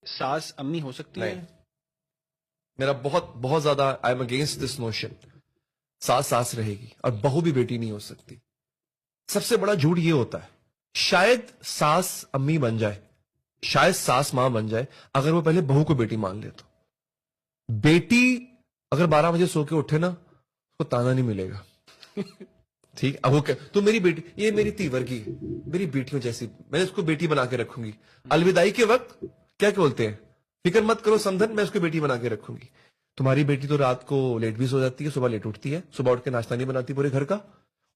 सास अम्मी हो सकती नहीं। है? मेरा बहुत बहुत ज्यादा I am against this notion. सास सास रहेगी और बहू भी बेटी नहीं हो सकती। सबसे बड़ा झूठ ये होता है, शायद सास अम्मी बन जाए, शायद सास मां बन जाए, अगर वो पहले बहू को बेटी मान ले तो। बेटी अगर 12 बजे सो के उठे ना, उसको ताना नहीं मिलेगा। ठीक, अब वो तो मेरी बेटी, ये मेरी तीवर की मेरी बेटियों जैसी, मैंने उसको बेटी बना के रखूंगी। अलविदाई के वक्त क्या बोलते हैं, फिक्र मत करो समधन, मैं उसको बेटी बना के रखूंगी। तुम्हारी बेटी तो रात को लेट भी सो जाती है, सुबह लेट उठती है, सुबह उठ के नाश्ता नहीं बनाती पूरे घर का,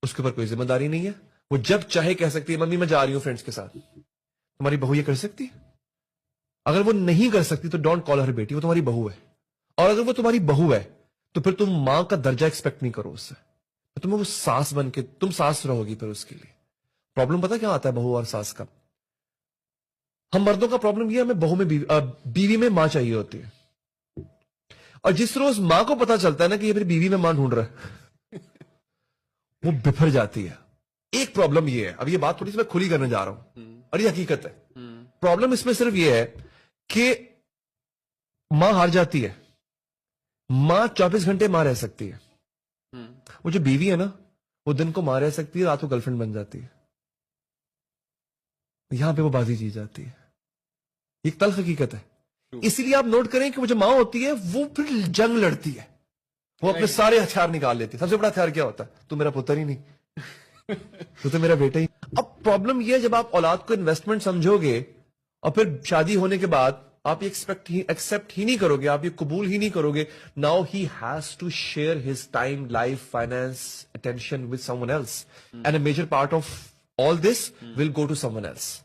उसके ऊपर कोई जिम्मेदारी नहीं है। वो जब चाहे कह सकती है मम्मी मैं जा रही हूं फ्रेंड्स के साथ। तुम्हारी बहू ये कर सकती है? अगर वो नहीं कर सकती तो डोंट कॉल हर बेटी, वो तुम्हारी बहू है। और अगर वो तुम्हारी बहू है तो फिर तुम मां का दर्जा एक्सपेक्ट नहीं करो उससे, तो तुम्हें वो सास बन के तुम सास रहोगी फिर उसके लिए। प्रॉब्लम पता क्या आता है बहू और सास का? हम मर्दों का प्रॉब्लम ये है, हमें बहू में बीवी में मां चाहिए होती है। और जिस रोज मां को पता चलता है ना कि ये मेरी बीवी में मां ढूंढ रहा है, वो बिफर जाती है। एक प्रॉब्लम ये है, अब ये बात थोड़ी सी मैं खुली करने जा रहा हूं और ये हकीकत है। प्रॉब्लम इसमें सिर्फ ये है कि मां हार जाती है। मां 24 घंटे मां रह सकती है। वो जो बीवी है ना, वो दिन को मां रह सकती है, रात को गर्लफ्रेंड बन जाती है। यहां पे वो बाजी जीत जाती है। एक तल्ख हकीकत है। इसीलिए आप नोट करें कि वो जो मां होती है वो फिर जंग लड़ती है, वो अपने सारे हथियार निकाल लेती है। सबसे बड़ा हथियार क्या होता है? तू मेरा पुत्र ही नहीं, तू तो मेरा बेटा ही। अब प्रॉब्लम यह है, जब आप औलाद को इन्वेस्टमेंट समझोगे और फिर शादी होने के बाद आप ये एक्सेप्ट ही नहीं करोगे, आप ये कबूल ही नहीं करोगे, now he has to share his time, life, finance, attention with someone else, and a major part of all this will go to someone else.